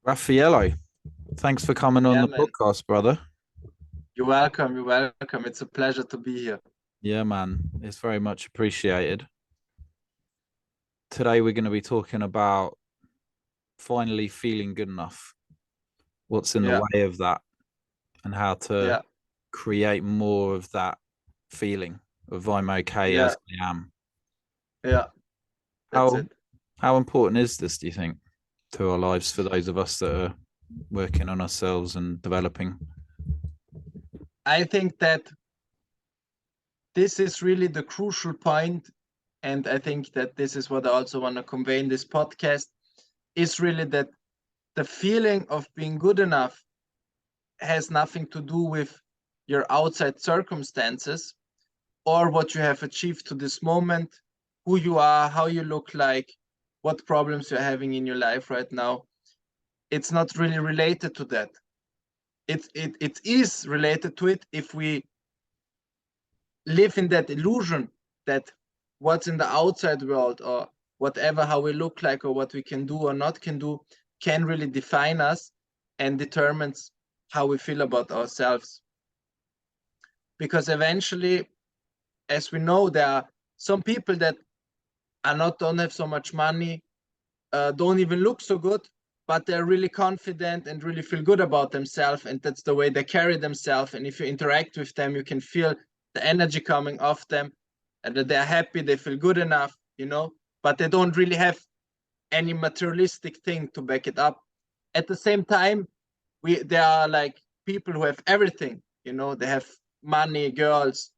Raffaello, thanks for coming on Yeah, the man. podcast, brother. You're welcome. You're welcome. It's a pleasure to be here. Yeah, man, it's very much appreciated. Today, we're going to be talking about finally feeling good enough, what's in the Yeah, way of that, and how to yeah, create more of that feeling of I'm okay yeah, as I am. yeah. That's How it. how important is this, do you think, to our lives for those of us that are working on ourselves and developing? I think that this is really the crucial point, and I think that this is what I also want to convey in this podcast, is really that the feeling of being good enough has nothing to do with your outside circumstances or what you have achieved to this moment, who you are, how you look like, what problems you're having in your life right now. It's not really related to that. It is related to it if we live in that illusion that what's in the outside world or whatever, how we look like or what we can do or not can do, can really define us and determines how we feel about ourselves. Because eventually, as we know, there are some people that are not don't have so much money, don't even look so good, but they're really confident and really feel good about themselves, and that's the way they carry themselves. And if you interact with them, you can feel the energy coming off them, and that they're happy, they feel good enough, but they don't really have any materialistic thing to back it up. At the same time, there are like people who have everything, they have money, girls,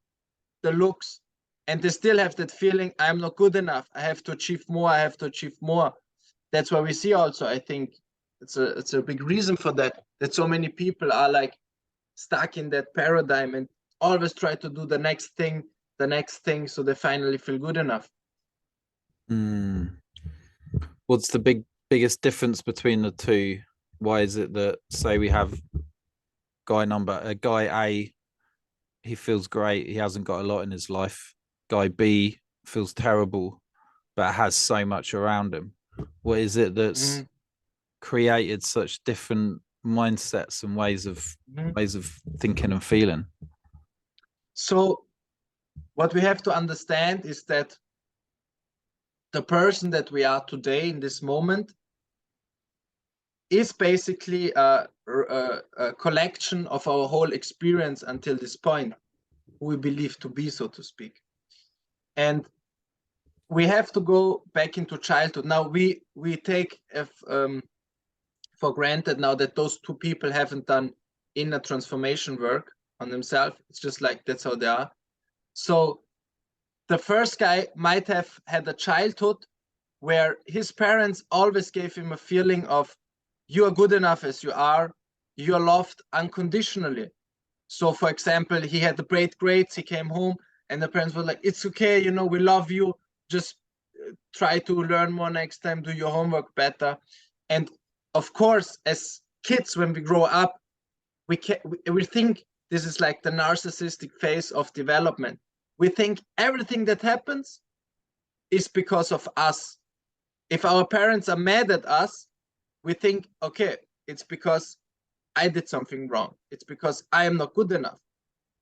the looks, and they still have that feeling, I'm not good enough, I have to achieve more, I have to achieve more. That's why we see also, I think it's a big reason for that so many people are like stuck in that paradigm and always try to do the next thing so they finally feel good enough. Hmm. What's the biggest difference between the two? Why is it that, say, we have guy A, he feels great, he hasn't got a lot in his life. Guy B feels terrible, but has so much around him. What is it that's Mhm, created such different mindsets and mhm. ways of thinking and feeling? So what we have to understand is that the person that we are today in this moment is basically a collection of our whole experience until this point, who we believe to be, so to speak. And we have to go back into childhood. Now we take for granted now that those two people haven't done inner transformation work on themselves. It's just like that's how they are. So the first guy might have had a childhood where his parents always gave him a feeling of you are good enough as you are, you are loved unconditionally. So for example, he had the great grades, he came home and the parents were like, it's okay, we love you, just try to learn more next time, do your homework better. And of course, as kids, when we grow up, we think this is like the narcissistic phase of development. We think everything that happens is because of us. If our parents are mad at us, we think, okay, it's because I did something wrong. It's because I am not good enough.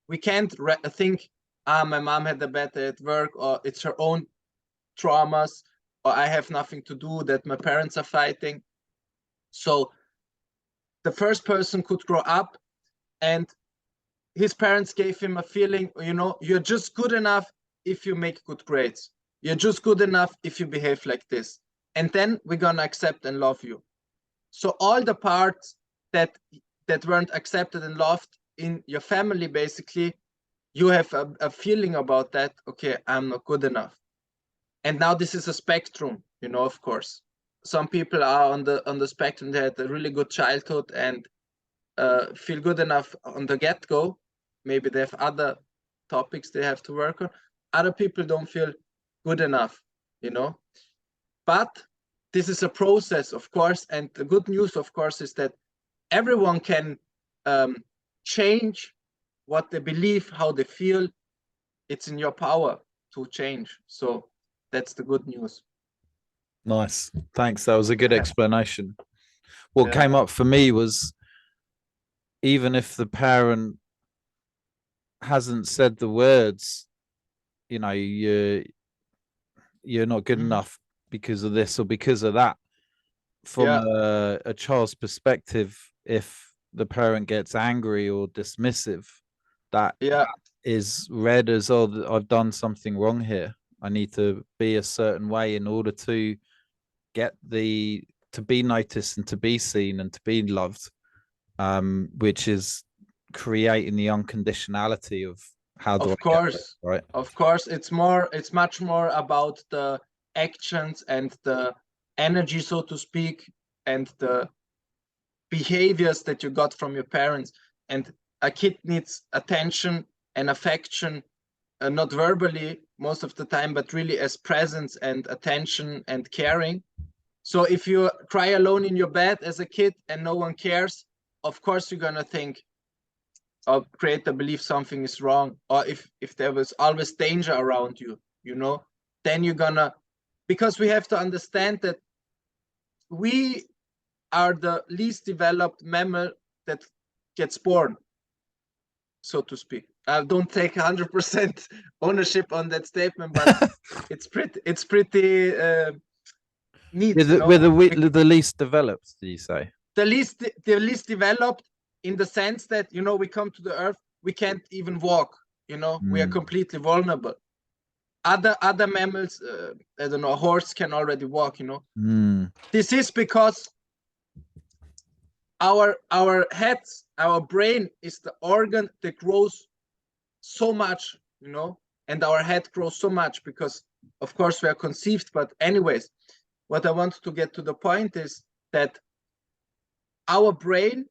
We can't think, my mom had a bad day at work, or it's her own traumas, or I have nothing to do that my parents are fighting. So the first person could grow up and his parents gave him a feeling, you're just good enough if you make good grades. You're just good enough if you behave like this. And then we're gonna accept and love you. So all the parts that that weren't accepted and loved in your family, basically, you have a feeling about that. Okay, I'm not good enough. And now this is a spectrum, of course. Some people are on the spectrum. They had a really good childhood and feel good enough on the get-go. Maybe they have other topics they have to work on. Other people don't feel good enough, you know. But this is a process, of course. And the good news, of course, is that everyone can um, change what they believe, how they feel. It's in your power to change. So that's the good news. Nice. Thanks. That was a good explanation. What Yeah. came up for me was, even if the parent hasn't said the words, you know, you're not good Mhm. enough because of this or because of that. From Yeah. a child's perspective, if the parent gets angry or dismissive, that Yeah. is read as, oh, I've done something wrong here. I need to be a certain way in order to get to be noticed and to be seen and to be loved, which is creating the unconditionality of how do I Of get there, course. right? Of course. It's much more about the actions and the energy, so to speak, and the behaviors that you got from your parents. And a kid needs attention and affection, not verbally most of the time, but really as presence and attention and caring. So if you cry alone in your bed as a kid and no one cares, of course you're gonna think or create the belief something is wrong. Or if there was always danger around you, then you're gonna, because we have to understand that we are the least developed mammal that gets born, so to speak. I don't take 100% ownership on that statement, but it's pretty neat, The least developed, do you say? the least developed in the sense that we come to the earth, we can't even walk. We are completely vulnerable. Other mammals, I don't know, a horse can already walk. This is because our heads, our brain is the organ that grows so much, and our head grows so much because of course we are conceived. But anyways, what I want to get to the point is that our brain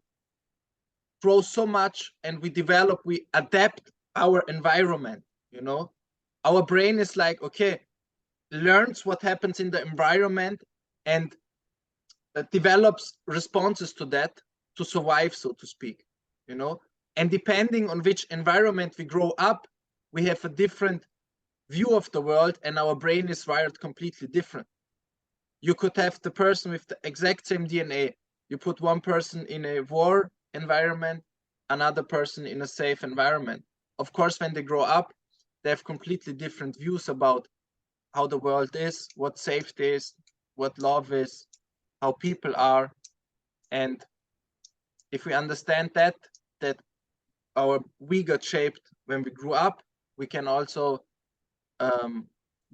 grows so much, and we adapt our environment. Our brain is like, okay, learns what happens in the environment and develops responses to that to survive, so to speak. And depending on which environment we grow up, we have a different view of the world, and our brain is wired completely different. You could have the person with the exact same DNA. You put one person in a war environment, another person in a safe environment. Of course, when they grow up, they have completely different views about how the world is, what safety is, what love is, how people are. And if we understand that we got shaped when we grew up, we can also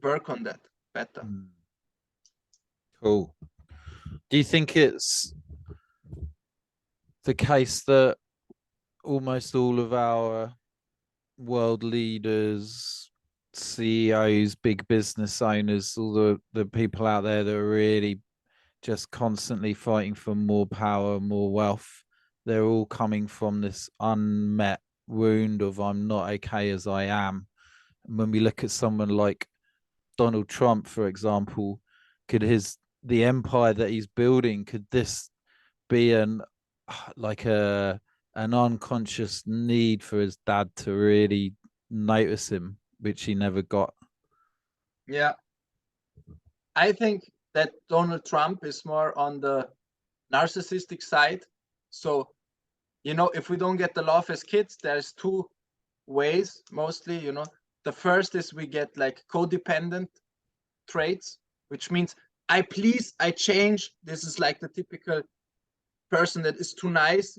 work on that better. Cool. Do you think it's the case that almost all of our world leaders, CEOs, big business owners, all the people out there that are really just constantly fighting for more power, more wealth, they're all coming from this unmet wound of I'm not okay as I am? And when we look at someone like Donald Trump, for example, could the empire that he's building, could this be like an unconscious need for his dad to really notice him, which he never got? Yeah, I think that Donald Trump is more on the narcissistic side. So, if we don't get the love as kids, there's two ways mostly. The first is we get like codependent traits, which means I please, I change. This is like the typical person that is too nice,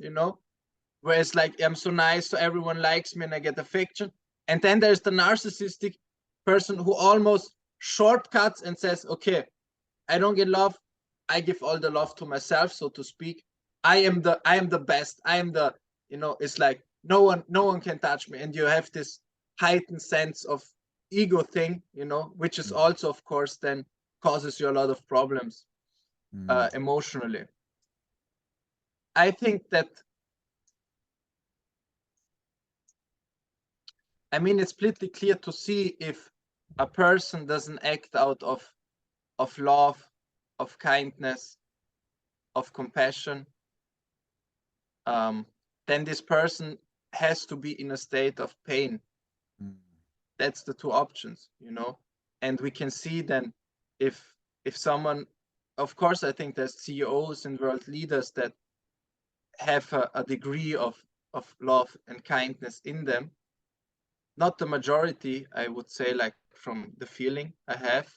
whereas like I'm so nice, so everyone likes me and I get affection. And then there's the narcissistic person who almost shortcuts and says, okay, I don't get love, I give all the love to myself, so to speak. I am the best. I am the, it's like no one can touch me. And you have this heightened sense of ego thing, which is also of course then causes you a lot of problems emotionally. I think that, it's pretty clear to see if a person doesn't act out of love, of kindness, of compassion, then this person has to be in a state of pain. That's the two options. And we can see then if someone of course, I think there's CEOs and world leaders that have a degree of love and kindness in them. Not the majority, I would say, like from the feeling I have.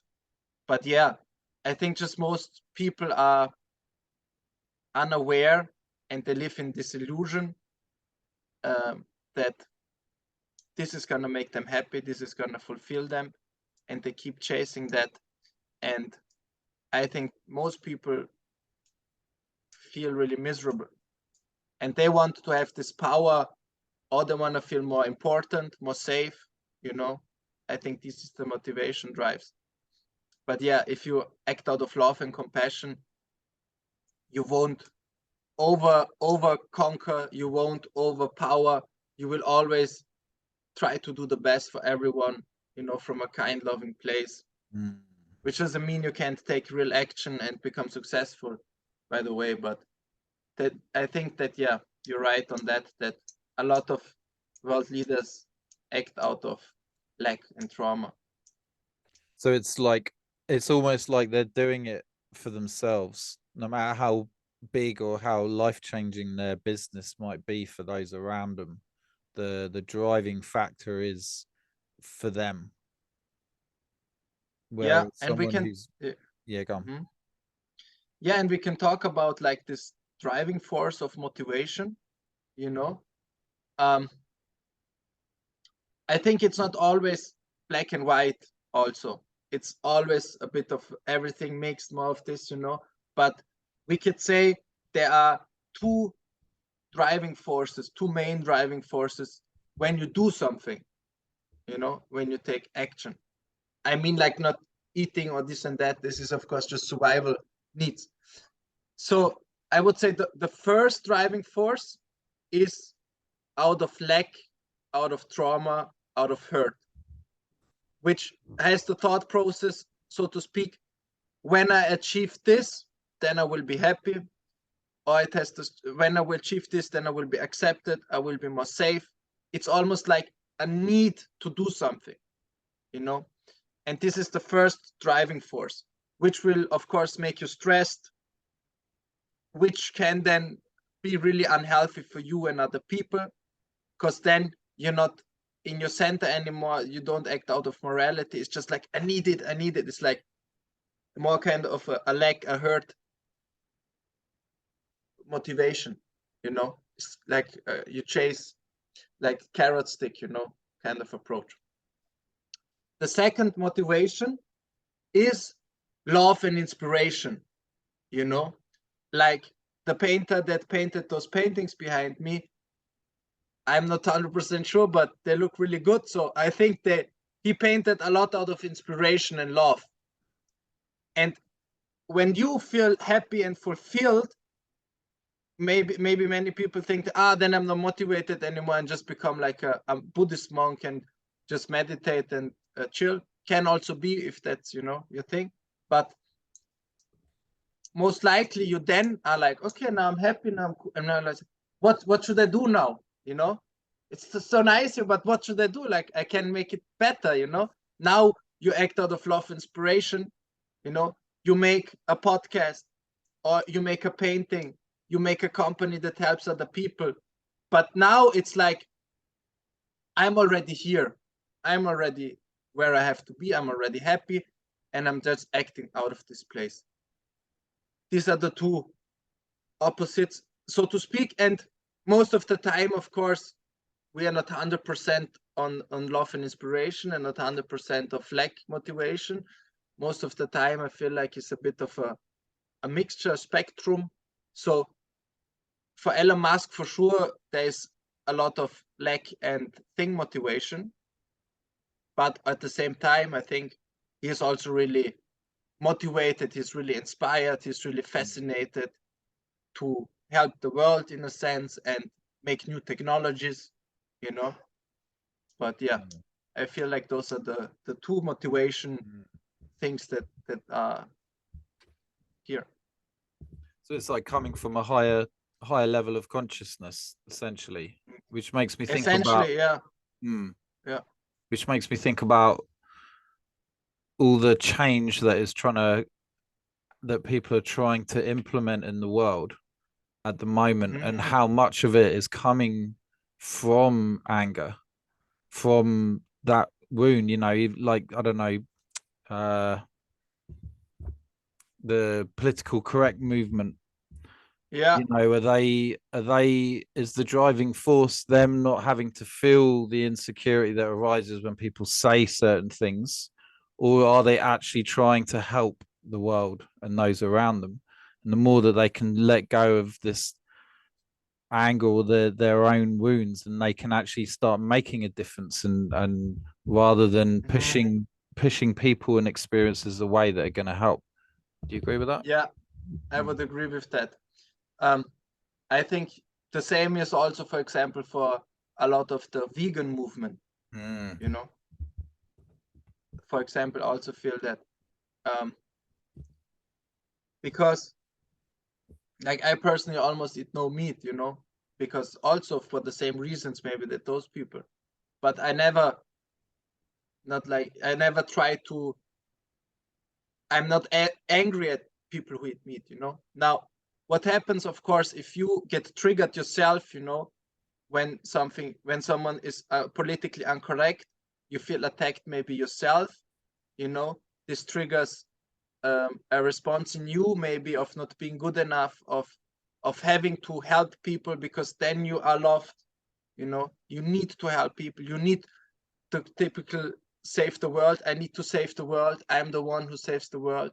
But yeah, I think just most people are unaware and they live in this illusion that this is going to make them happy, this is going to fulfill them, and they keep chasing that. And I think most people feel really miserable and they want to have this power, or they want to feel more important, more safe, you know. I think this is the motivation drives. But yeah, if you act out of love and compassion, you won't over conquer, you won't overpower, you will always try to do the best for everyone, you know, from a kind, loving place. Which doesn't mean you can't take real action and become successful, by the way. But that, I think that, yeah, you're right on that, that a lot of world leaders act out of lack and trauma. So it's almost like they're doing it for themselves, no matter how big or how life-changing their business might be for those around them. The driving factor is for them. Yeah, Whereas and we someone can, who's yeah, go on. yeah, and we can talk about like this driving force of motivation, you know. Um, I think it's not always black and white also. It's always a bit of everything mixed, more of this, you know. But we could say there are two driving forces, two main driving forces when you do something, you know, when you take action. I mean, like not eating or this and that. This is, of course, just survival needs. So I would say the first driving force is out of lack, out of trauma, out of hurt, which has the thought process, so to speak, when I achieve this, then I will be happy. Or it has this, when I will achieve this, then I will be accepted, I will be more safe. It's almost like a need to do something, you know? And this is the first driving force, which will, of course, make you stressed, which can then be really unhealthy for you and other people, because then you're not in your center anymore. You don't act out of morality. It's just like, I need it, I need it. It's like more kind of a lack, a hurt motivation, you know. It's like you chase like carrot stick, you know, kind of approach. The second motivation is love and inspiration, you know, like the painter that painted those paintings behind me. I'm not 100% sure, but they look really good. So I think that he painted a lot out of inspiration and love. And when you feel happy and fulfilled, maybe many people think, then I'm not motivated anymore and just become like a Buddhist monk and just meditate and chill. Can also be, if that's, you know, your thing. But most likely you then are like, okay, now I'm happy, now I'm cool. And now like, what should I do now? You know, it's so nice here, but what should I do? Like, I can make it better, you know. Now you act out of love, inspiration, you know. You make a podcast, or you make a painting, you make a company that helps other people. But now it's like, I'm already here, I'm already where I have to be, I'm already happy, and I'm just acting out of this place. These are the two opposites, so to speak. And most of the time, of course, we are not 100% on love and inspiration, and not 100% of lack motivation. Most of the time I feel like it's a bit of a mixture, spectrum. So for Elon Musk, for sure, there's a lot of lack and thing motivation. But at the same time, I think he's also really motivated, he's really inspired, he's really fascinated to help the world in a sense and make new technologies, you know. But yeah, I feel like those are the two motivation things that are here. So it's like coming from a higher level of consciousness, essentially, which makes me think about Essentially, yeah. yeah, which makes me think about all the change that is trying to that people are trying to implement in the world at the moment, and Mhm. how much of it is coming from anger, from that wound, like, I don't know, uh the political correct movement. Yeah. Are they is the driving force them not having to feel the insecurity that arises when people say certain things, or are they actually trying to help the world and those around them? And the more that they can let go of this anger or their own wounds, and they can actually start making a difference, and rather than Mhm. pushing people and experiences away that are going to help. Do you agree with that? Yeah, I would agree with that. Um, I think the same is also, for example, for a lot of the vegan movement, Mm. you know, for example, also feel that um, because like I personally almost eat no meat, because also for the same reasons maybe that those people, but I never try to, I'm not angry at people who eat meat, Now, what happens, of course, if you get triggered yourself, when someone is politically incorrect, you feel attacked maybe yourself, you know this triggers a response in you, maybe of not being good enough, of having to help people because then you are loved. You need to help people, you need the typical save the world. I need to save the world, I'm the one who saves the world,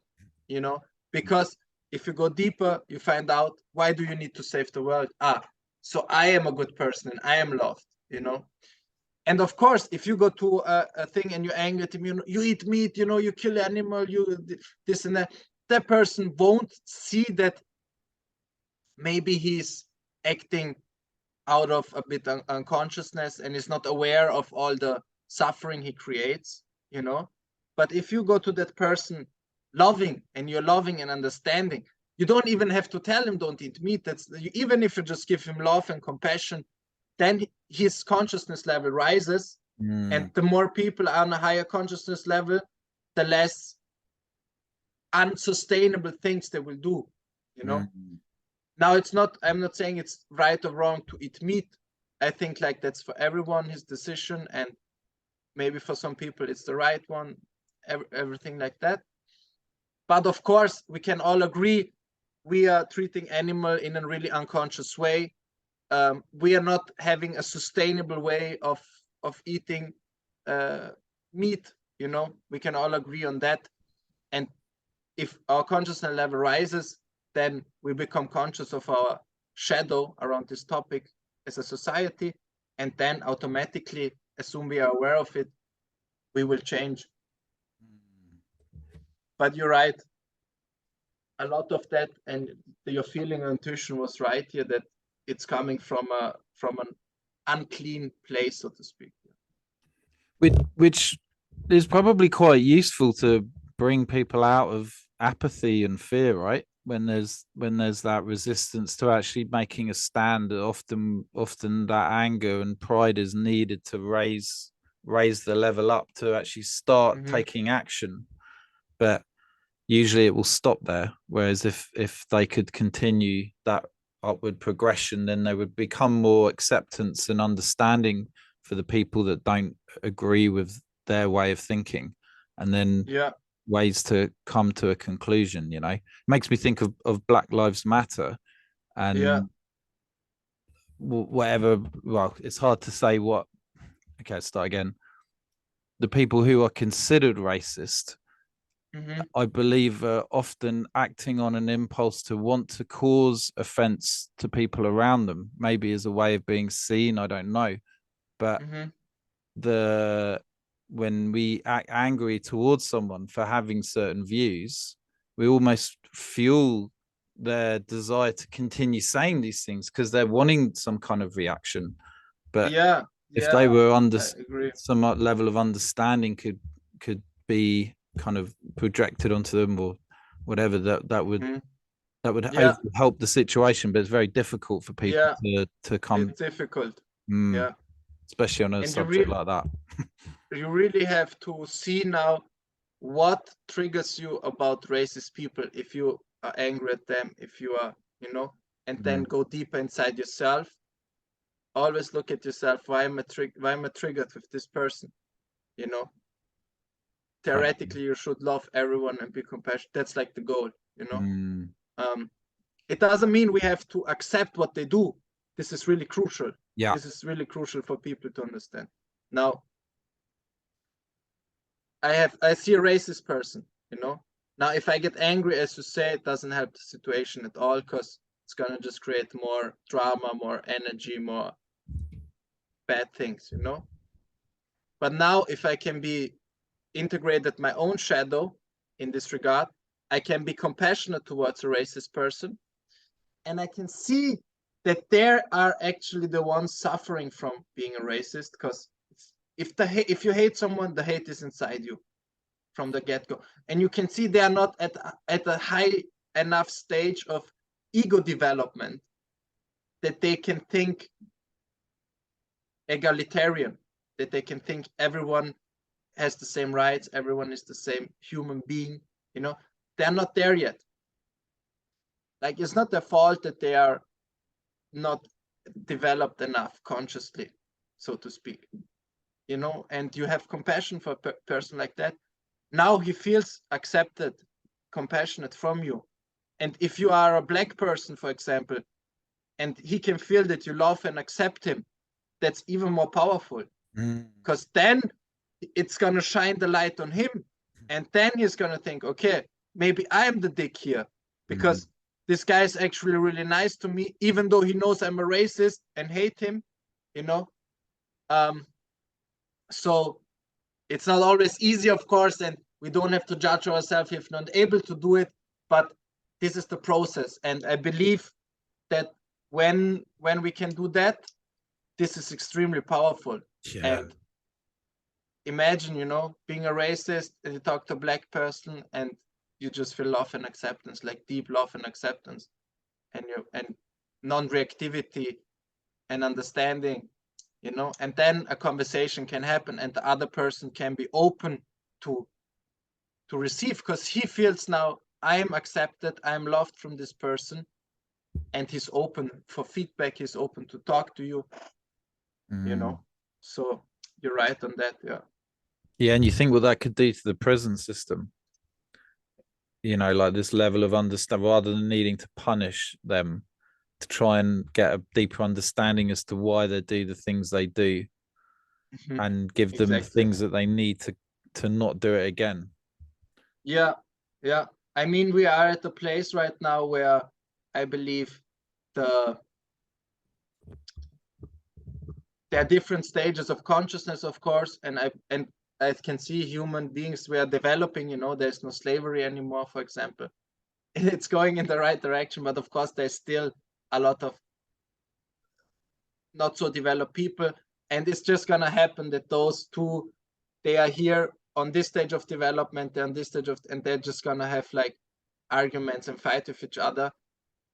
you know because if you go deeper, you find out, why do you need to save the world? So I am a good person and I am loved. And of course, if you go to a thing and you're angry at him, you eat meat, you kill animal, you this and that person won't see that maybe he's acting out of a bit unconsciousness and is not aware of all the suffering he creates. But if you go to that person loving, and you're loving and understanding, you don't even have to tell him don't eat meat. That's even if you just give him love and compassion, then his consciousness level rises. And Mm. the more people are on a higher consciousness level, the less unsustainable things they will do. you know Mm. Now, I'm not saying it's right or wrong to eat meat. I think like that's for everyone his decision, and maybe for some people it's the right one, everything like that. But of course, we can all agree we are treating animal in a really unconscious way. We are not having a sustainable way of eating uh, meat. We can all agree on that. And if our consciousness level rises, then we become conscious of our shadow around this topic as a society, and then automatically, as soon we are aware of it, we will change. But you're right, a lot of that, and your feeling and intuition was right here, that it's coming from an unclean place, so to speak. Which is probably quite useful to bring people out of apathy and fear, right? When there's that resistance to actually making a stand, often that anger and pride is needed to raise the level up to actually start Mm-hmm. taking action. But usually it will stop there. Whereas if they could continue that upward progression, then there would become more acceptance and understanding for the people that don't agree with their way of thinking, and then Yeah, ways to come to a conclusion. It makes me think of Black Lives Matter yeah. and whatever. Well, it's hard to say what. Okay, let's start again. The people who are considered racist, Mm-hmm. I believe, often acting on an impulse to want to cause offense to people around them, maybe as a way of being seen. I don't know, but Mm-hmm. the when we act angry towards someone for having certain views, we almost fuel their desire to continue saying these things because they're wanting some kind of reaction. But Yeah, if yeah, they were under I agree. some level of understanding could be kind of projected onto them, or whatever, that would Mm-hmm. Yeah, hopefully help the situation. But it's very difficult for people yeah, to come, it's difficult. mm, Yeah. especially on a And subject like that. you really have to see now what triggers you about racist people. If you are angry at them, if you are, and then Mm. go deeper inside yourself. Always look at yourself. Why am I triggered with this person? Okay. Theoretically, you should love everyone and be compassionate. That's like the goal. Mm. It doesn't mean we have to accept what they do. This is really crucial. Yeah. This is really crucial for people to understand. Now, I see a racist person, Now, if I get angry, as you say, it doesn't help the situation at all, because it's gonna just create more drama, more energy, more bad things, But now, if I can be integrated my own shadow in this regard, I can be compassionate towards a racist person, and I can see that they are actually the ones suffering from being a racist, because if you hate someone, the hate is inside you from the get-go, and you can see they are not at a high enough stage of ego development that they can think egalitarian, that they can think everyone has the same rights, everyone is the same human being. They're not there yet. Like, it's not their fault that they are not developed enough consciously, so to speak. And you have compassion for a person like that. Now he feels accepted, compassionate from you. And if you are a black person, for example, and he can feel that you love and accept him, that's even more powerful, because then it's going to shine the light on him. And then he's going to think, okay, maybe I'm the dick here, because this guy is actually really nice to me, even though he knows I'm a racist and hate him, So it's not always easy, of course, and we don't have to judge ourselves if not able to do it, but this is the process. And I believe that when we can do that, this is extremely powerful. Yeah. And imagine, being a racist, and you talk to a black person and you just feel love and acceptance, like deep love and acceptance, and non-reactivity and understanding, and then a conversation can happen, and the other person can be open to receive, because he feels now, I am accepted, I am loved from this person, and he's open for feedback, he's open to talk to you. So you're right on that. Yeah, and you think what that could do to the prison system, like this level of understand, rather than needing to punish them, to try and get a deeper understanding as to why they do the things they do, and give them the things that they need to not do it again. Yeah. I mean, we are at a place right now where I believe there are different stages of consciousness, of course, and I can see human beings, we are developing, there's no slavery anymore, for example. It's going in the right direction, but of course there's still a lot of not so developed people, and it's just gonna happen that those two, they are here on this stage of development, they're on this stage and they're just gonna have like arguments and fight with each other.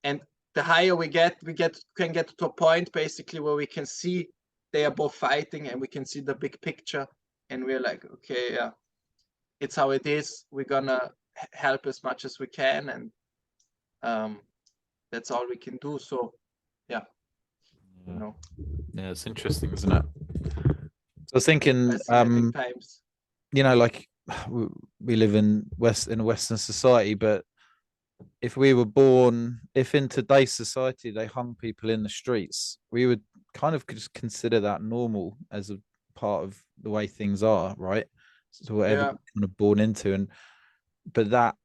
And the higher we can get to a point basically where we can see they are both fighting, and we can see the big picture, and we're like, okay, yeah, it's how it is, we're gonna help as much as we can, and that's all we can do. So yeah. Yeah, it's interesting, isn't it? So I was thinking, times. Like we live in a Western society, but if we were born, if in today's society they hung people in the streets, we would kind of just consider that normal as a part of the way things are, right? So whatever you're kind of born into, but that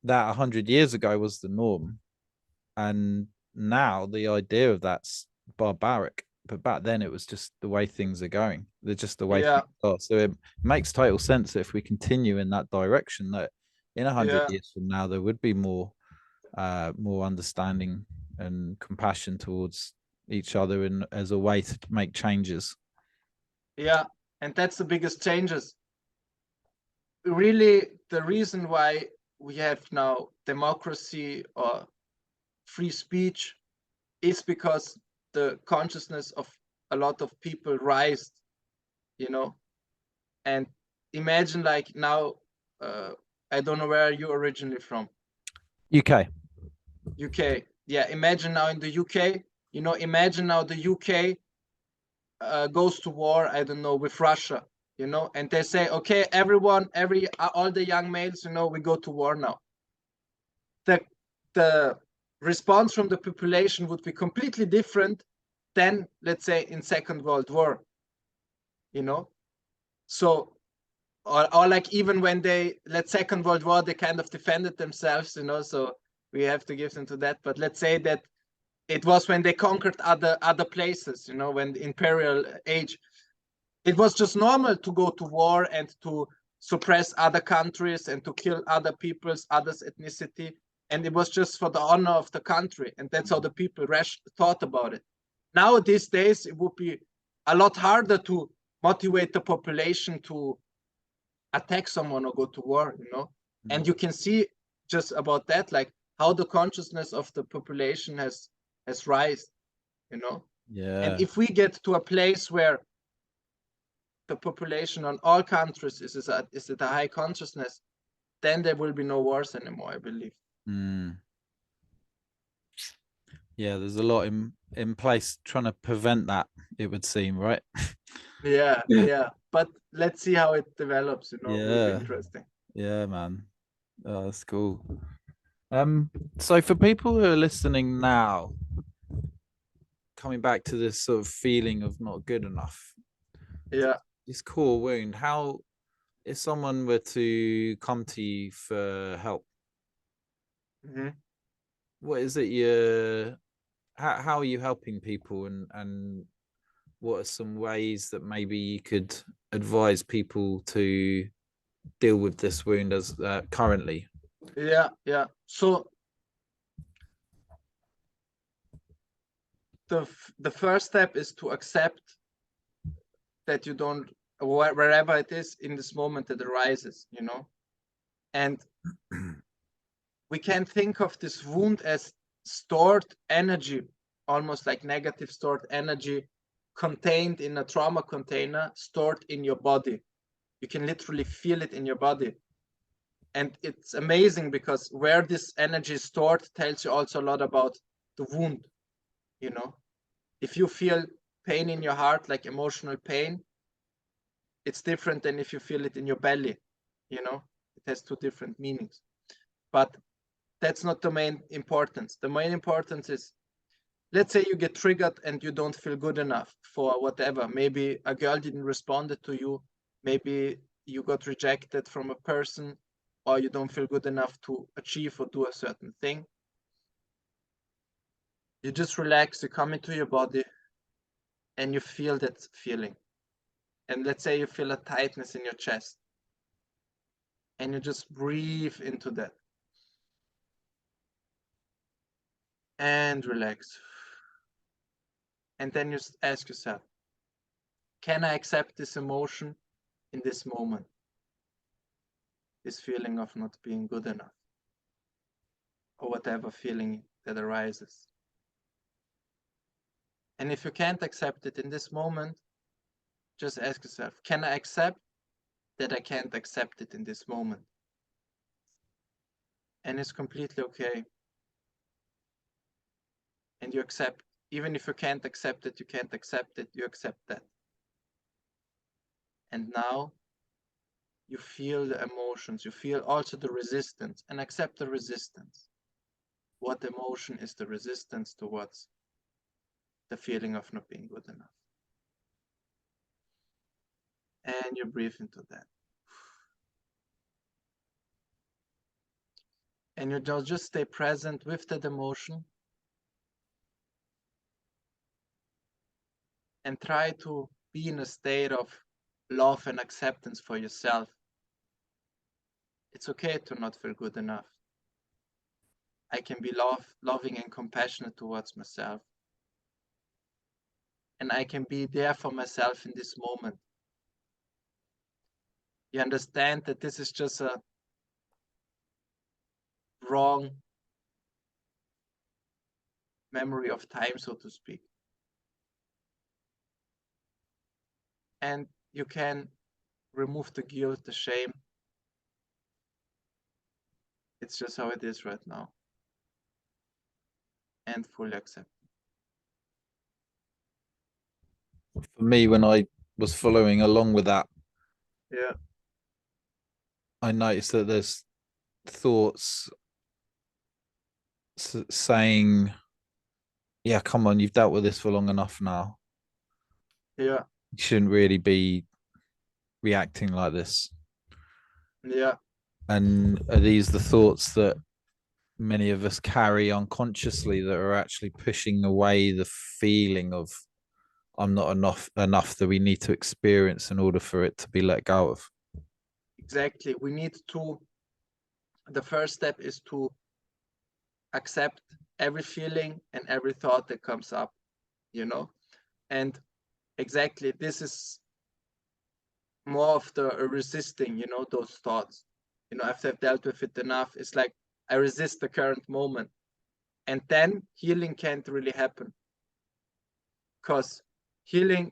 100 years ago was the norm, and now the idea of that's barbaric. But back then it was just the way things are going. They're just the way things are. So it makes total sense that if we continue in that direction, that in 100 years from now there would be more understanding and compassion towards each other, and as a way to make changes. Yeah, and that's the biggest changes. Really, the reason why we have now democracy or free speech is because the consciousness of a lot of people rise, and imagine, like, now, I don't know where are you originally from. UK. UK. Yeah, imagine now in the UK, imagine now the UK goes to war, I don't know, with Russia, and they say, okay, everyone, all the young males, we go to war now. The response from the population would be completely different than, let's say, in Second World War, So, or like even when Second World War, they kind of defended themselves, so we have to give them to that. But let's say that it was when they conquered other places, when the imperial age, it was just normal to go to war and to suppress other countries and to kill other peoples, others' ethnicity. And it was just for the honor of the country. And that's how the people thought about it. Now, these days, it would be a lot harder to motivate the population to attack someone or go to war, And you can see just about that, like how the consciousness of the population has rise, Yeah. And if we get to a place where the population on all countries is at a high consciousness, then there will be no wars anymore, I believe. Yeah, there's a lot in place trying to prevent that, it would seem, right? Yeah. But let's see how it develops, It will be Yeah. interesting. Yeah, man. Oh, that's cool. So for people who are listening now, coming back to this sort of feeling of not good enough, Yeah. this core wound, how if someone were to come to you for help, what is it how are you helping people, and what are some ways that maybe you could advise people to deal with this wound as currently? Yeah. So the first step is to accept that you don't, wherever it is in this moment that arises, and we can think of this wound as stored energy, almost like negative stored energy contained in a trauma container, stored in your body. You can literally feel it in your body. And it's amazing because where this energy is stored tells you also a lot about the wound, If you feel pain in your heart, like emotional pain, it's different than if you feel it in your belly, It has two different meanings. But that's not the main importance. The main importance is, let's say you get triggered and you don't feel good enough for whatever. Maybe a girl didn't respond to you. Maybe you got rejected from a person, or you don't feel good enough to achieve or do a certain thing. You just relax, you come into your body, and you feel that feeling. And let's say you feel a tightness in your chest, and you just breathe into that. And relax. And then you ask yourself, can I accept this emotion in this moment? This feeling of not being good enough, or whatever feeling that arises. And if you can't accept it in this moment, just ask yourself, can I accept that I can't accept it in this moment? And it's completely okay. And you accept, even if you can't accept it, you accept that. And now you feel the emotions, you feel also the resistance, and accept the resistance. What emotion is the resistance towards the feeling of not being good enough? And you breathe into that. And you just stay present with that emotion and try to be in a state of love and acceptance for yourself. It's okay to not feel good enough. I can be loving and compassionate towards myself. And I can be there for myself in this moment. You understand that this is just a wrong memory of time, so to speak. And you can remove the guilt, the shame. It's just how it is right now. and fully accept. For me, when I was following along with that, Yeah. I noticed that there's thoughts saying, yeah, come on, you've dealt with this for long enough now. Yeah. You shouldn't really be reacting like this. Yeah. And are these the thoughts that many of us carry unconsciously that are actually pushing away the feeling of I'm not enough that we need to experience in order for it to be let go of? Exactly. We need to, the first step is to accept every feeling and every thought that comes up, you know? And exactly, this is more of the resisting, you know, those thoughts. You know, after I've dealt with it enough, it's like I resist the current moment. And then healing can't really happen. Because healing,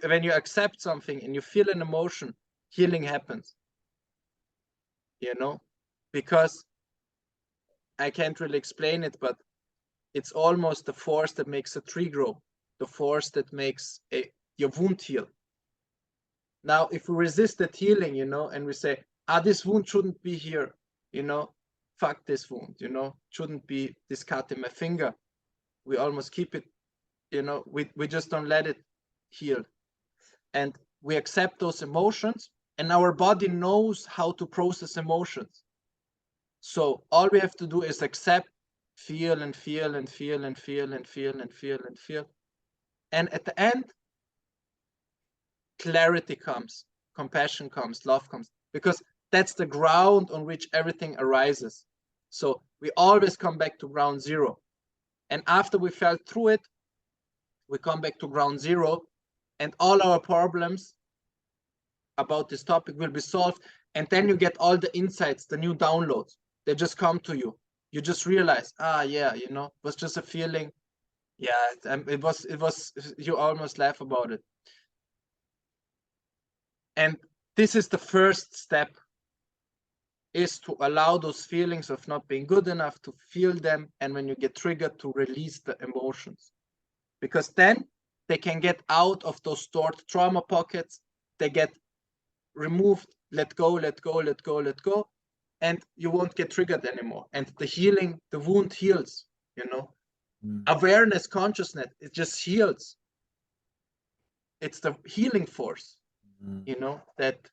when you accept something and you feel an emotion, healing happens, you know? Because I can't really explain it, but it's almost the force that makes a tree grow, the force that makes your wound heal. Now, if we resist that healing, you know, and we say, this wound shouldn't be here, you know, fuck this wound, you know, shouldn't be this cut in my finger. We almost keep it, you know, we just don't let it heal. And we accept those emotions, and our body knows how to process emotions. So all we have to do is accept, feel and feel and feel and feel and feel and feel and feel. And at the end, clarity comes, compassion comes, love comes, because that's the ground on which everything arises. So we always come back to ground zero. And after we felt through it, we come back to ground zero, and all our problems about this topic will be solved. And then you get all the insights, the new downloads. They just come to you. You just realize, yeah, you know, it was just a feeling. Yeah, it was, you almost laugh about it. And this is the first step, is to allow those feelings of not being good enough, to feel them, and when you get triggered, to release the emotions. Because then they can get out of those stored trauma pockets, they get removed, let go, let go, let go, let go, and you won't get triggered anymore. And the healing, the wound heals, you know. Awareness, consciousness, it just heals. It's the healing force, you know, that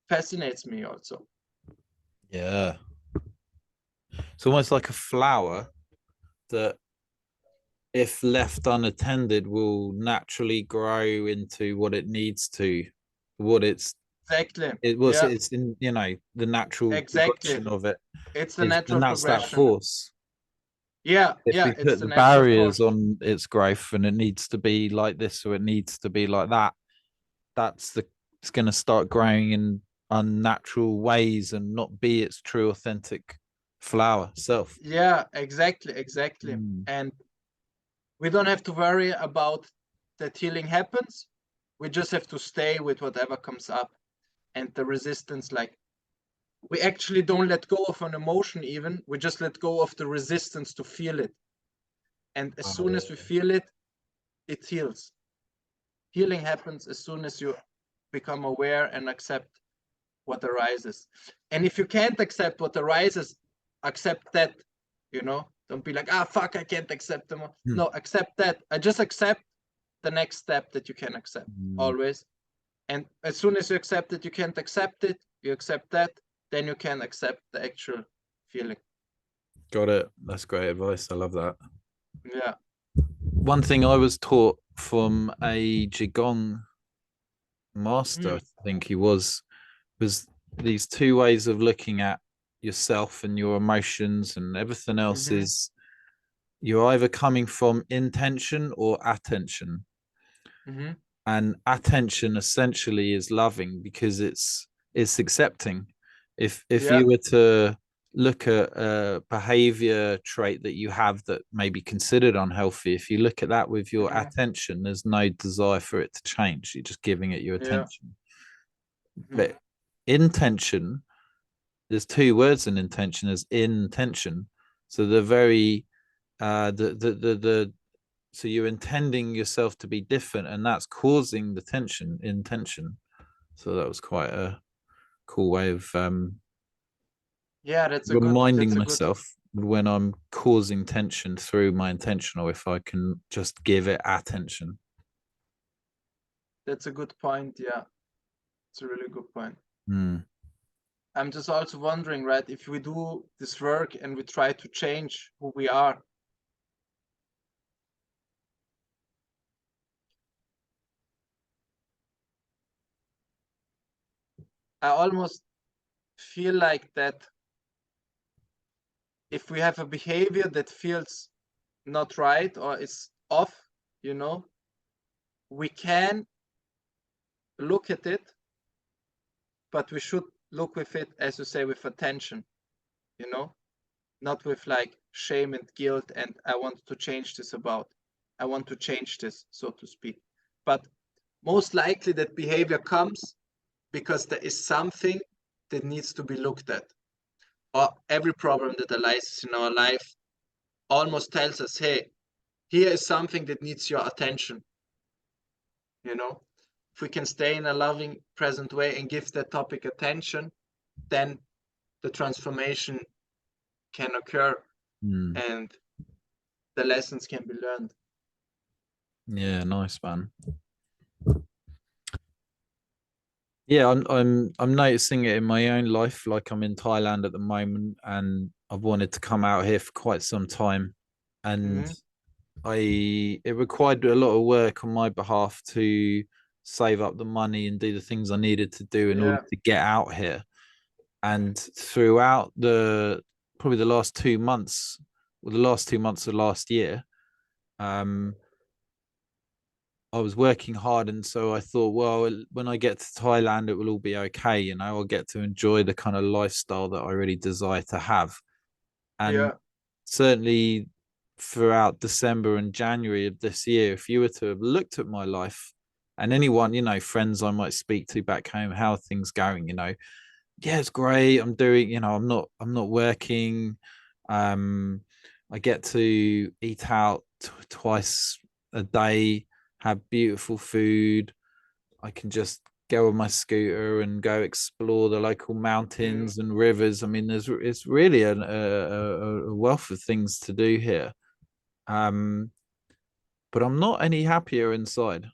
fascinates me also. Yeah. It's almost like a flower that, if left unattended, will naturally grow into what it needs to, what Exactly. it was, Yeah, it's in, you know, the natural exactly. progression of it It's the is, natural and that's that progression. force. Yeah, If yeah, we it's put the the natural barriers force. on its growth and it needs to be like this or it needs to be like that, it's going to start growing in unnatural ways and not be its true authentic flower self. Yeah, exactly, exactly. And we don't have to worry about that healing happens. We just have to stay with whatever comes up. And the resistance, like, we actually don't let go of an emotion even, we just let go of the resistance to feel it. And as soon as we feel it, it heals. Healing happens as soon as you become aware and accept what arises. And if you can't accept what arises, accept that, you know, don't be like, fuck, I can't accept them. No, accept that. I just accept the next step that you can accept always. And as soon as you accept that you can't accept it, you accept that, then you can accept the actual feeling. Got it. That's great advice. I love that. Yeah. One thing I was taught from a Qigong master, I think he was these two ways of looking at yourself and your emotions, and everything else is you're either coming from intention or attention. And attention essentially is loving because it's accepting. If Yeah. you were to look at a behavior trait that you have that may be considered unhealthy, if you look at that with your attention, there's no desire for it to change. You're just giving it your attention. But intention, there's two words in intention, as intention. So they're very the so you're intending yourself to be different, and that's causing the tension in tension. So that was quite a cool way of Yeah, reminding that's a good myself when I'm causing tension through my intention, or if I can just give it attention. that's a good point. Yeah, it's a really good point. Mm. I'm just also wondering, right, if we do this work and we try to change who we are, I almost feel like that if we have a behavior that feels not right or is off, you know, we can look at it, but we should look with it, as you say, with attention, you know, not with like shame and guilt and I want to change this about. I want to change this, so to speak. But most likely that behavior comes because there is something that needs to be looked at. Or every problem that arises in our life almost tells us, hey, here is something that needs your attention, you know? If we can stay in a loving, present way and give that topic attention, then the transformation can occur Mm. and the lessons can be learned. Yeah, nice man. Yeah, I'm noticing it in my own life. Like I'm in Thailand at the moment, and I've wanted to come out here for quite some time, and Mm-hmm. it required a lot of work on my behalf to save up the money and do the things I needed to do in order Yeah. to get out here. And throughout the probably the last 2 months, or the last 2 months of last year, um, I was working hard, and so I thought, well, when I get to Thailand, it will all be okay. You know, I'll get to enjoy the kind of lifestyle that I really desire to have. And Yeah. certainly throughout December and January of this year, if you were to have looked at my life and anyone, friends I might speak to back home, how are things going? Yeah, it's great. I'm doing, I'm not working. Um, I get to eat out twice a day, have beautiful food. I can just go on my scooter and go explore the local Mm. mountains and rivers. I mean, it's really a wealth of things to do here. Um, but I'm not any happier inside,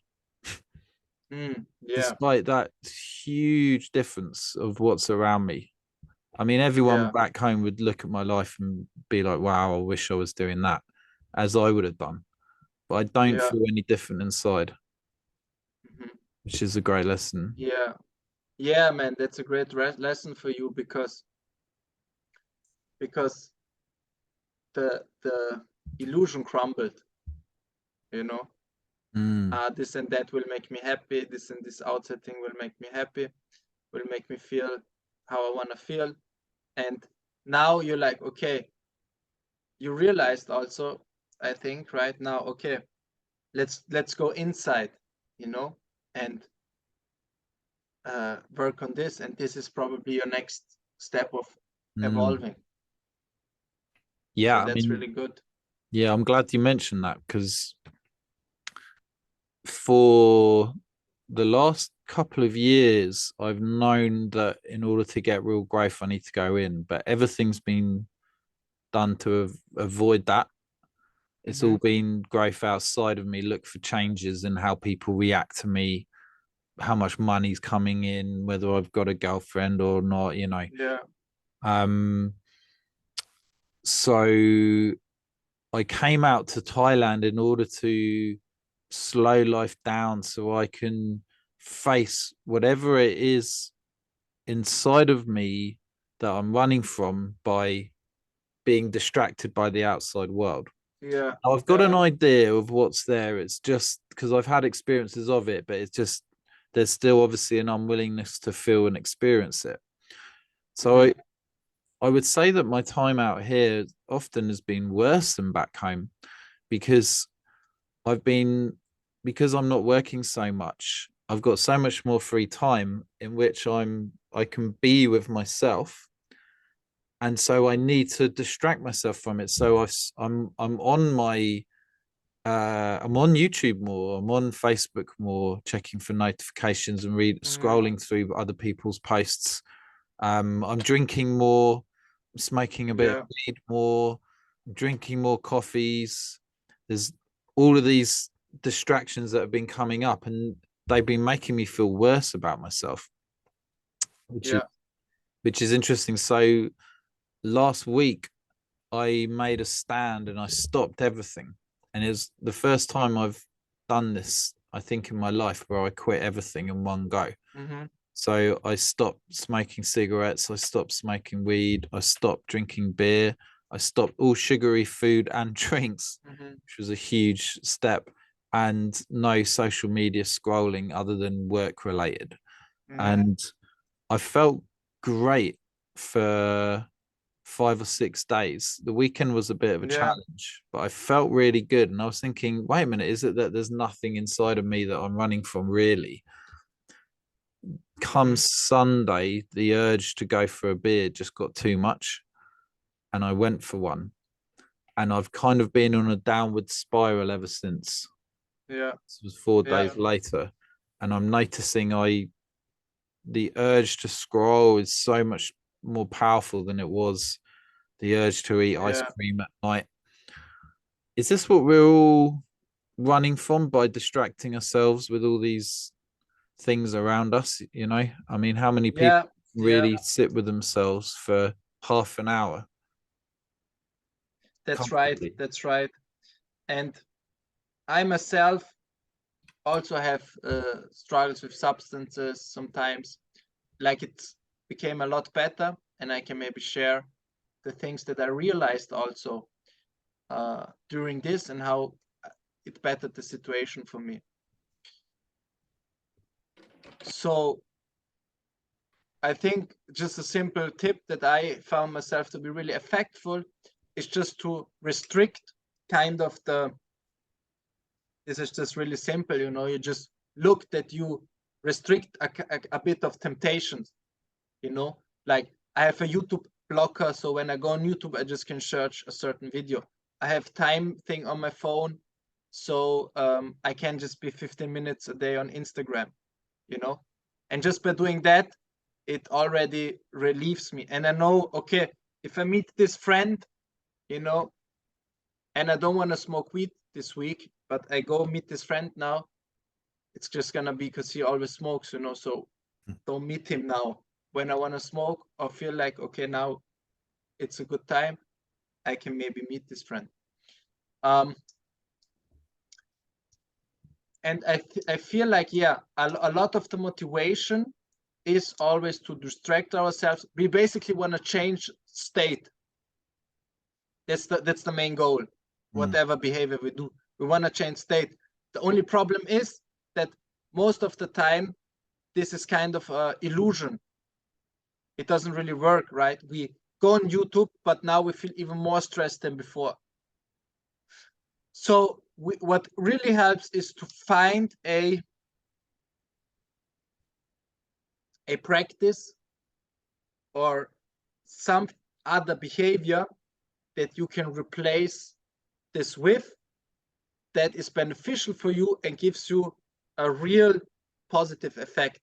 Mm. Yeah. despite that huge difference of what's around me. I mean, everyone Yeah. back home would look at my life and be like, wow, I wish I was doing that as I would have done. But I don't Yeah. feel any different inside, Mm-hmm. which is a great lesson. Yeah. Yeah, man, that's a great lesson for you because the illusion crumbled, you know. Mm, This and that will make me happy. This and this outside thing will make me happy. Will make me feel how I want to feel. And now you're like, okay, you realized also, I think, right now, okay, let's go inside, you know, and work on this. And this is probably your next step of mm. evolving. So Yeah, I that's mean, really good. yeah, I'm glad you mentioned that because for the last couple of years, I've known that in order to get real growth, I need to go in, but everything's been done to avoid that. It's Mm-hmm. all been growth outside of me, look for changes in how people react to me, how much money's coming in, whether I've got a girlfriend or not. Yeah. Um, so I came out to Thailand in order to slow life down so I can face whatever it is inside of me that I'm running from by being distracted by the outside world. Yeah. Now, I've got Yeah. an idea of what's there. It's just because I've had experiences of it, but it's just there's still obviously an unwillingness to feel and experience it. So Mm-hmm. I would say that my time out here often has been worse than back home because I've been because I'm not working so much. I've got so much more free time in which I can be with myself and so I need to distract myself from it. So I'm on my I'm on YouTube more. I'm on Facebook more, checking for notifications and scrolling through other people's posts. I'm drinking more, smoking a bit of Yeah. weed more, drinking more coffees. There's all of these distractions that have been coming up, and they've been making me feel worse about myself, which is Yeah. which is interesting. So last week I made a stand and I stopped everything. And it was the first time I've done this, I think, in my life where I quit everything in one go. Mm-hmm. So I stopped smoking cigarettes, I stopped smoking weed, I stopped drinking beer, I stopped all sugary food and drinks, Mm-hmm. which was a huge step, and no social media scrolling other than work related. Mm-hmm. And I felt great for 5 or 6 days. The weekend was a bit of a Yeah. challenge, but I felt really good. And I was thinking, wait a minute, is it that there's nothing inside of me that I'm running from really? Come Mm-hmm. Sunday, the urge to go for a beer just got too much. And I went for one. And I've kind of been on a downward spiral ever since. Yeah. This was 4 days Yeah. later. And I'm noticing the urge to scroll is so much more powerful than it was the urge to eat ice Yeah. cream at night. Is this what we're all running from by distracting ourselves with all these things around us? I mean, how many people Yeah. Yeah. really sit with themselves for half an hour That's right. comfortably? That's right. And I myself also have struggles with substances sometimes. Like it became a lot better, and I can maybe share the things that I realized also during this and how it bettered the situation for me. So I think just a simple tip that I found myself to be really effectful is just to restrict kind of this is just really simple, you just look that you restrict a bit of temptations, like I have a YouTube blocker, so when I go on YouTube, I just can search a certain video. I have time thing on my phone, so I can just be 15 minutes a day on Instagram, and just by doing that, it already relieves me. And I know, okay, if I meet this friend, you know, and I don't want to smoke weed this week, but I go meet this friend now, it's just gonna be because he always smokes, so don't meet him now. When I want to smoke or feel like, okay, now it's a good time, I can maybe meet this friend. And I feel like, yeah, a lot of the motivation is always to distract ourselves. We basically want to change state. That's the main goal. Mm. Whatever behavior we do, we want to change state. The only problem is that most of the time, this is kind of an illusion. It doesn't really work, right? We go on YouTube, but now we feel even more stressed than before. So what really helps is to find a practice or some other behavior that you can replace this with, that is beneficial for you and gives you a real positive effect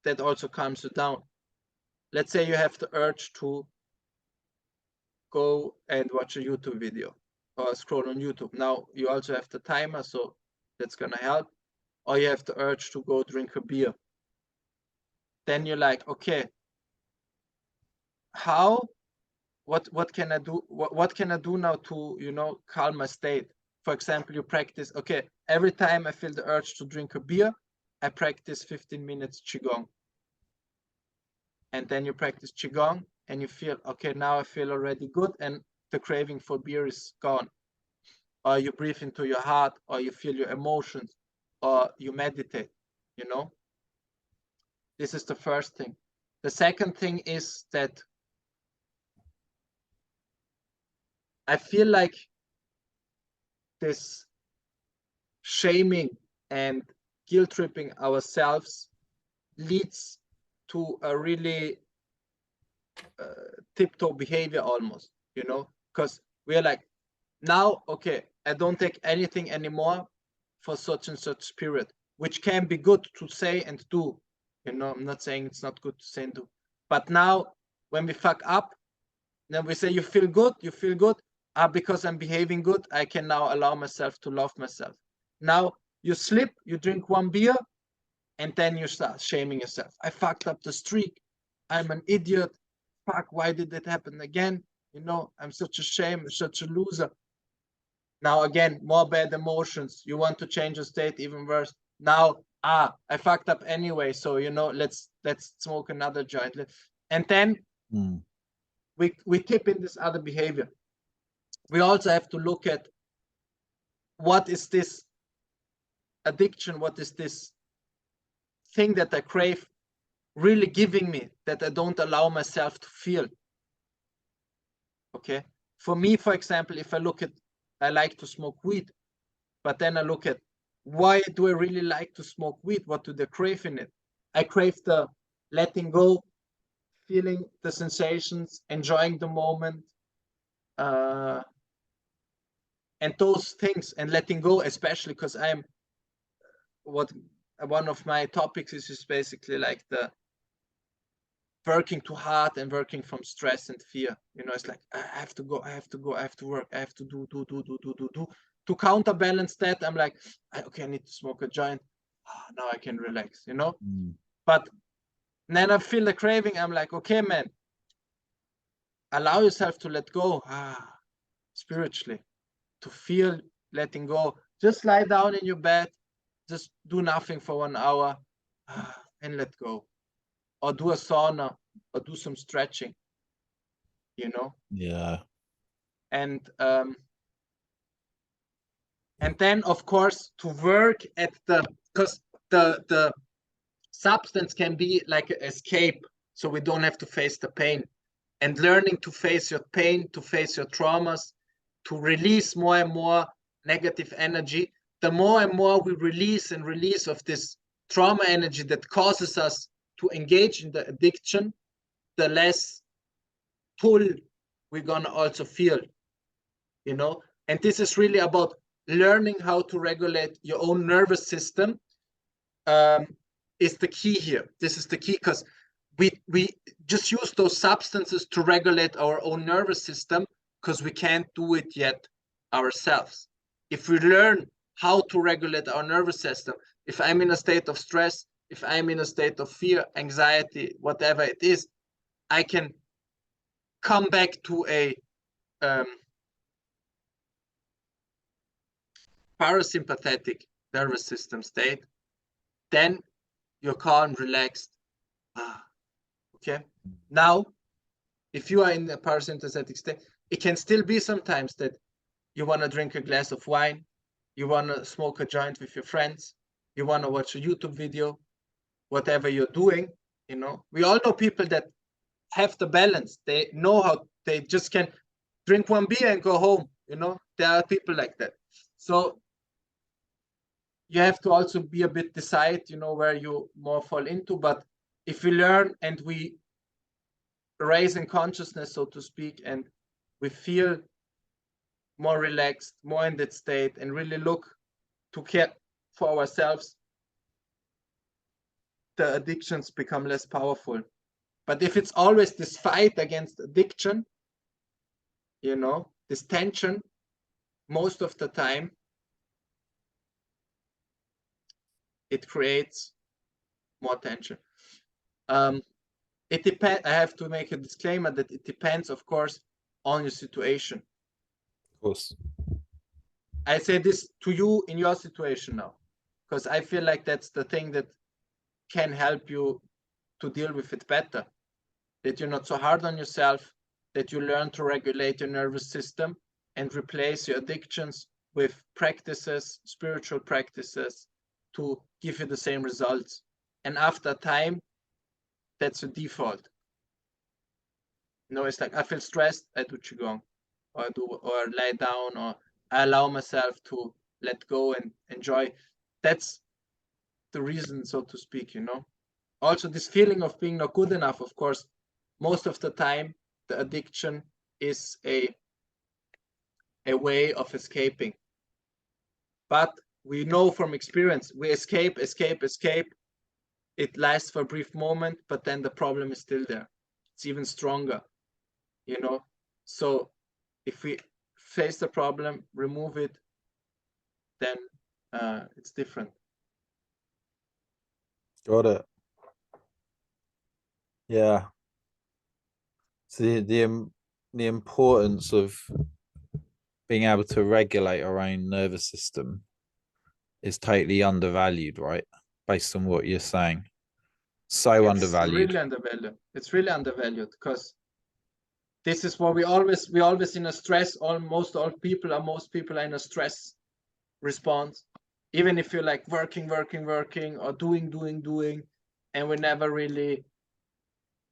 that also calms you down. Let's say you have the urge to go and watch a YouTube video or scroll on YouTube. Now you also have the timer, so that's gonna help. Or you have the urge to go drink a beer. Then you're like, okay, how what can I do? What can I do now to calm my state? For example, you practice, okay, every time I feel the urge to drink a beer, I practice 15 minutes qigong. And then you practice qigong and you feel, okay, now I feel already good and the craving for beer is gone. Or you breathe into your heart, or you feel your emotions, or you meditate, you know? This is the first thing. The second thing is that I feel like this shaming and guilt tripping ourselves leads to a really tiptoe behavior almost, you know, because we're like, now, okay, I don't take anything anymore for such and such period, which can be good to say and do. You know, I'm not saying it's not good to say and do. But now, when we fuck up, then we say, you feel good, you feel good. Because I'm behaving good, I can now allow myself to love myself. Now, you slip, you drink one beer, and then you start shaming yourself. I fucked up the streak. I'm an idiot. Fuck, why did it happen again? You know, I'm such a shame, such a loser. Now again, more bad emotions. You want to change your state, even worse. Now, I fucked up anyway, so you know, let's smoke another joint. And then we tip in this other behavior. We also have to look at what is this addiction, what is this thing that I crave really giving me that I don't allow myself to feel. Okay. For me, for example, if I look at, I like to smoke weed, but then I look at, why do I really like to smoke weed? What do they crave in it? I crave the letting go, feeling the sensations, enjoying the moment, and those things, and letting go, especially because I'm one of my topics is basically like the working too hard and working from stress and fear. You know, it's like, I have to go, I have to go, I have to work, I have to do. To counterbalance that, I'm like, okay, I need to smoke a joint. Now I can relax, you know? But then I feel the craving. I'm like, okay, man, allow yourself to let go, spiritually, to feel letting go. Just lie down in your bed, just do nothing for 1 hour, and let go. Or do a sauna, or do some stretching, you know? Yeah. And then, of course, to work at because the substance can be like an escape, so we don't have to face the pain. And learning to face your pain, to face your traumas, to release more and more negative energy, the more and more we release of this trauma energy that causes us to engage in the addiction, the less pull we're gonna also feel, you know? And this is really about learning how to regulate your own nervous system, is the key here. This is the key, because we just use those substances to regulate our own nervous system because we can't do it yet ourselves. If we learn how to regulate our nervous system, if I'm in a state of stress, if I'm in a state of fear, anxiety, whatever it is, I can come back to a parasympathetic nervous system state. Then you're calm, relaxed. Okay. Now, if you are in a parasympathetic state, it can still be sometimes that you want to drink a glass of wine, you want to smoke a joint with your friends, you want to watch a YouTube video, whatever you're doing. You know, we all know people that have the balance. They know how, they just can drink one beer and go home. You know, there are people like that. So you have to also be a bit decide, you know, where you more fall into. But if we learn and we raise in consciousness, so to speak, and we feel more relaxed, more in that state, and really look to care for ourselves, the addictions become less powerful. But if it's always this fight against addiction, you know, this tension, most of the time, it creates more tension. It depends. I have to make a disclaimer that it depends, of course, on your situation. Of course. I say this to you in your situation now, because I feel like that's the thing that can help you to deal with it better. That you're not so hard on yourself, that you learn to regulate your nervous system and replace your addictions with practices, spiritual practices, to give you the same results. And after time, that's a default. You know, it's like, I feel stressed, I do qigong, or lie down, or I allow myself to let go and enjoy. That's the reason, so to speak, you know. Also, this feeling of being not good enough, of course, most of the time the addiction is a way of escaping. But we know from experience, we escape. It lasts for a brief moment, but then the problem is still there. It's even stronger, you know. So if we face the problem, remove it, then it's different. Got it. Yeah. So the importance of being able to regulate our own nervous system is totally undervalued, right? Based on what you're saying. So It's undervalued. really undervalued. It's really undervalued because this is what we always in a stress. Most people are in a stress response. Even if you're like working or doing, and we never really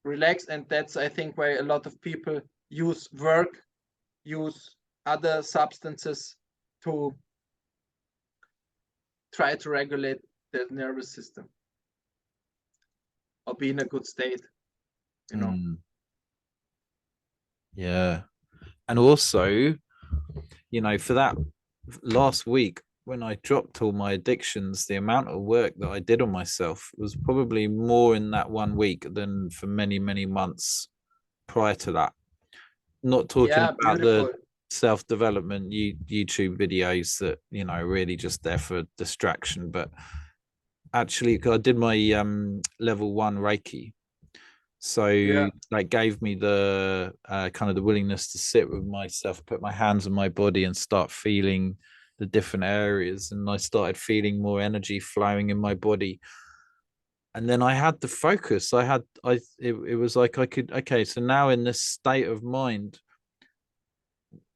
relax. And that's, I think, why a lot of people use work, use other substances to try to regulate their nervous system or be in a good state, you know. Yeah. And also, you know, for that last week when I dropped all my addictions, the amount of work that I did on myself was probably more in that 1 week than for many, many months prior to that. Not talking Yeah, about beautiful. the self-development YouTube videos that, you know, really just there for distraction, but actually I did my level 1 Reiki. So Yeah. that gave me the kind of the willingness to sit with myself, put my hands on my body and start feeling the different areas. And I started feeling more energy flowing in my body. And then I had the focus. It was like I could, okay, so now in this state of mind,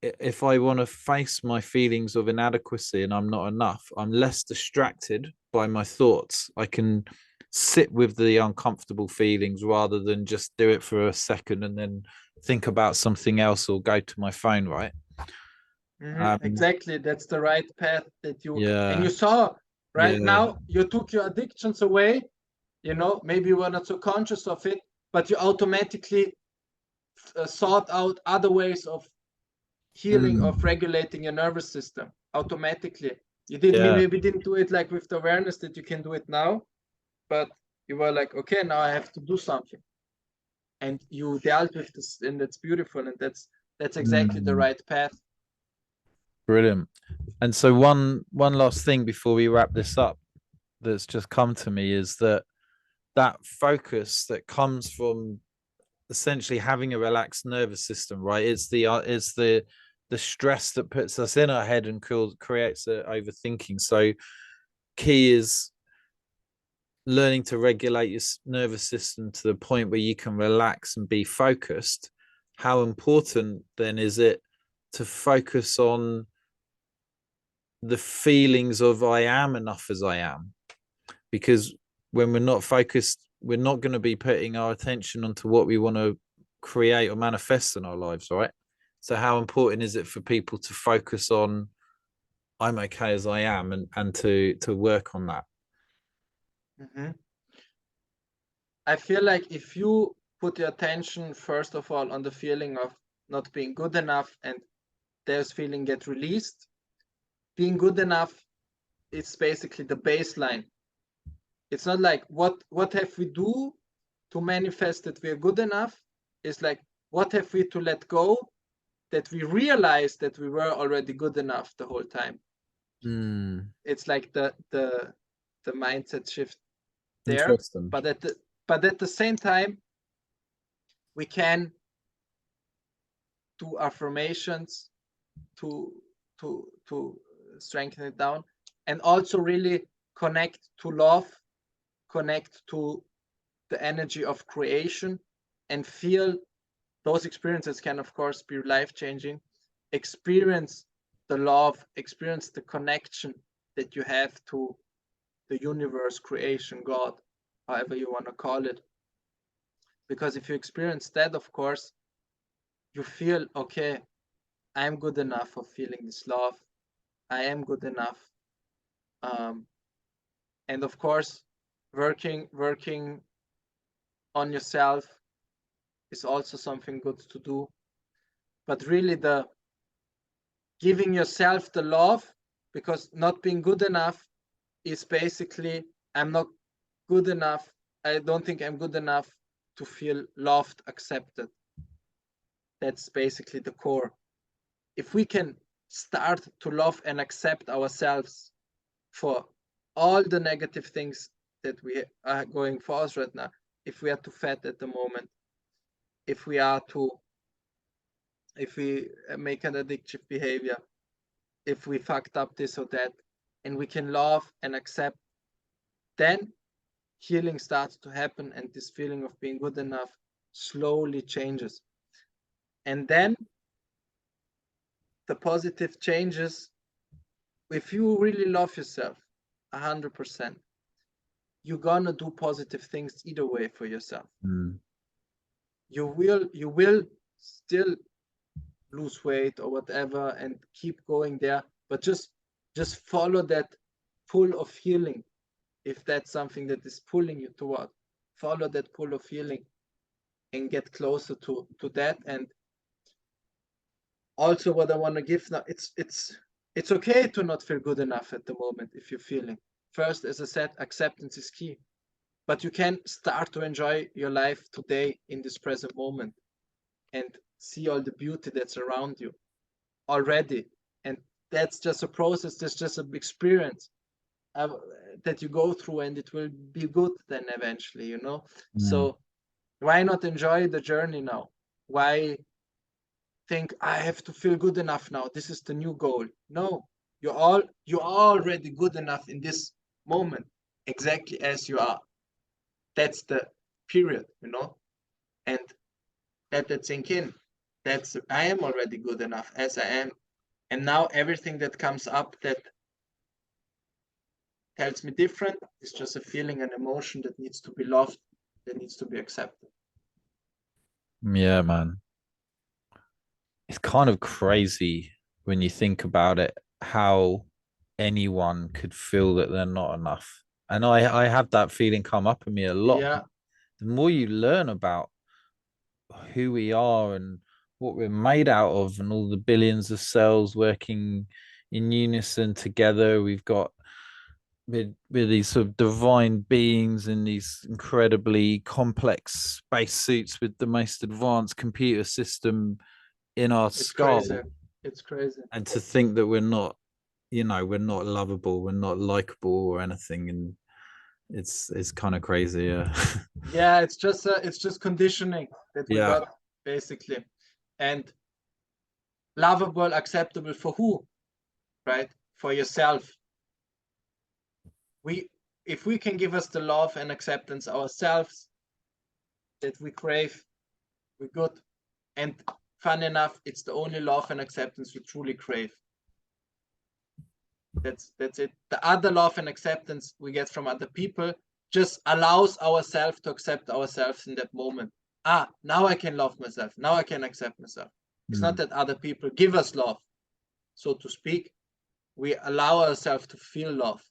if I want to face my feelings of inadequacy and I'm not enough, I'm less distracted by my thoughts. I can sit with the uncomfortable feelings rather than just do it for a second and then think about something else or go to my phone, right? Exactly. That's the right path that and you Yeah, saw right yeah. now, you took your addictions away, you know, maybe you were not so conscious of it, but you automatically sought out other ways of healing, of Mm, regulating your nervous system automatically. You did yeah. maybe didn't do it like with the awareness that you can do it now, but you were like, okay, now I have to do something. And you dealt with this, and that's beautiful, and that's exactly the Mm, right path. brilliant. And so one last thing before we wrap this up that's just come to me is that focus that comes from essentially having a relaxed nervous system, right? It's the stress that puts us in our head and creates a overthinking. So key is learning to regulate your nervous system to the point where you can relax and be focused. How important then is it to focus on the feelings of I am enough as I am? Because when we're not focused, we're not going to be putting our attention onto what we want to create or manifest in our lives, right? So how important is it for people to focus on I'm okay as I am and to work on that? Mm-hmm. I feel like if you put your attention first of all on the feeling of not being good enough, and there's feeling get released, being good enough is basically the baseline. It's not like what have we do to manifest that we're good enough. It's like what have we to let go that we realize that we were already good enough the whole time. It's like the mindset shift there. Interesting. But at the same time, we can do affirmations to to strengthen it down, and also really connect to love, connect to the energy of creation, and feel those experiences can of course be life changing. Experience the love, experience the connection that you have to the universe, creation, God, however you want to call it. Because if you experience that, of course, you feel, okay, I'm good enough for feeling this love. I am good enough. Um, and of course, working on yourself, is also something good to do. But really the giving yourself the love, because not being good enough is basically I'm not good enough. I don't think I'm good enough to feel loved, accepted. That's basically the core. If we can start to love and accept ourselves for all the negative things that we are going for us right now, if we are too fat at the moment, if we make an addictive behavior, if we fucked up this or that, and we can love and accept, then healing starts to happen, and this feeling of being good enough slowly changes. And then the positive changes. If you really love yourself 100%, you're gonna do positive things either way for yourself. You will still lose weight or whatever and keep going there, but just follow that pull of healing. If that's something that is pulling you toward, follow that pull of healing and get closer to that. And also what I want to give now, it's okay to not feel good enough at the moment. If you're feeling, first, as I said, acceptance is key, but you can start to enjoy your life today in this present moment and see all the beauty that's around you already. And that's just a process, that's just an experience that you go through, and it will be good then eventually, you know. So why not enjoy the journey now? Why think I have to feel good enough now, this is the new goal? No, you're already good enough in this moment, exactly as you are. That's the period, you know. And that sink in. That's I am already good enough as I am. And now everything that comes up that tells me different is just a feeling, an emotion that needs to be loved, that needs to be accepted. Yeah, man. It's kind of crazy when you think about it, how anyone could feel that they're not enough. And I have that feeling come up in me a lot. Yeah, The more you learn about who we are and what we're made out of, and all the billions of cells working in unison together, we've got with these sort of divine beings in these incredibly complex spacesuits with the most advanced computer system in our it's skull. crazy. It's crazy. And to think that we're not, we're not lovable, we're not likable or anything, and it's kind of crazy. Yeah. Yeah, it's just conditioning that we Yeah. got basically. And lovable, acceptable for who? Right? For yourself. We If we can give us the love and acceptance ourselves that we crave, we're good. And fun enough, it's the only love and acceptance we truly crave. That's it. The other love and acceptance we get from other people just allows ourselves to accept ourselves in that moment. Now I can love myself. Now I can accept myself. It's not that other people give us love, so to speak. We allow ourselves to feel love.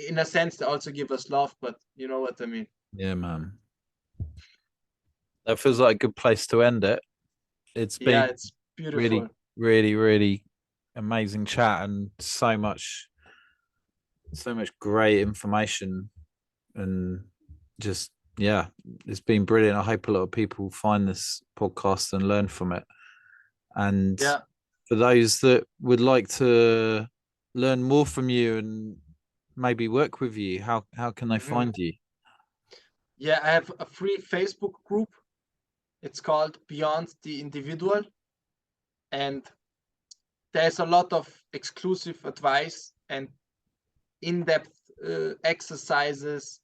In a sense, they also give us love, but you know what I mean. Yeah, man. That feels like a good place to end it. It's Yeah, been it's beautiful. really, really, really amazing chat, and so much great information, and just yeah, it's been brilliant. I hope a lot of people find this podcast and learn from it. And Yeah. for those that would like to learn more from you and maybe work with you, how can they Mhm. find you? Yeah, I have a free Facebook group. It's called Beyond the Individual. And there's a lot of exclusive advice and in-depth exercises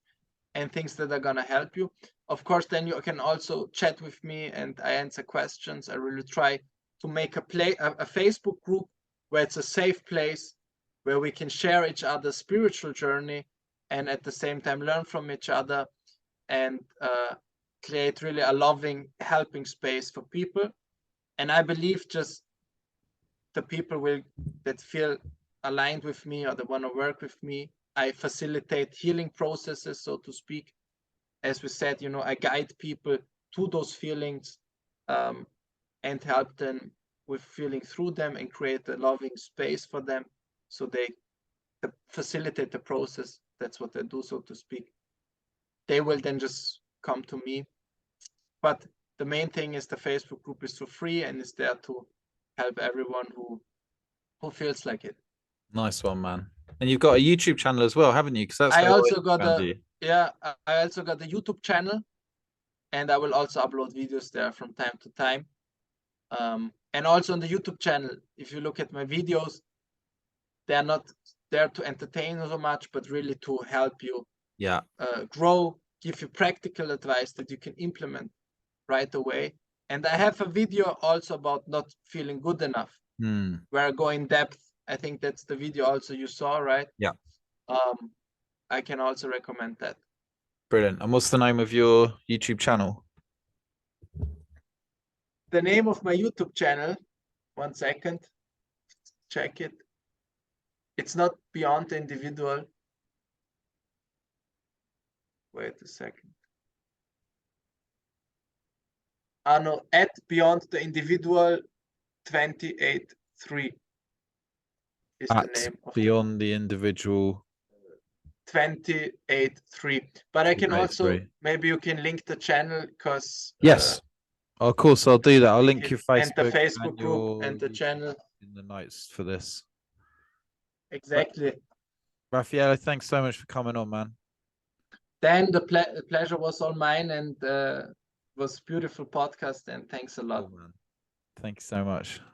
and things that are gonna help you. Of course, then you can also chat with me and I answer questions. I really try to make a Facebook group where it's a safe place where we can share each other's spiritual journey and at the same time learn from each other and create really a loving, helping space for people. And I believe just the people that feel aligned with me or that want to work with me, I facilitate healing processes, so to speak. as we said, I guide people to those feelings, and help them with feeling through them and create a loving space for them, so they facilitate the process. That's what they do, so to speak. They will then just come to me. But the main thing is the Facebook group is for free and is there to help everyone who feels like it. Nice one, man. And you've got a YouTube channel as well, haven't you? Because that's I how also got found a you. I also got a YouTube channel, and I will also upload videos there from time to time. And also on the YouTube channel, if you look at my videos, they are not there to entertain so much, but really to help you Yeah. grow, give you practical advice that you can implement right away. And I have a video also about not feeling good enough, where I go in depth. I think that's the video also you saw, right? Yeah. I can also recommend that. Brilliant. And what's the name of your YouTube channel? The name of my YouTube channel, 1 second, check it. It's not Beyond the Individual. Wait a second. No, at Beyond the Individual 28.3 is the name of Beyond the Individual 28.3. But I can also, 28.3. maybe you can link the channel, because Yes. Of course, I'll do that. I'll link your Facebook and the Facebook and group your and the YouTube channel. in the notes for this. Exactly. Raffaello, thanks so much for coming on, man. Dan, the pleasure was all mine, and was beautiful podcast, and thanks a lot. Cool, man. Thank you so much.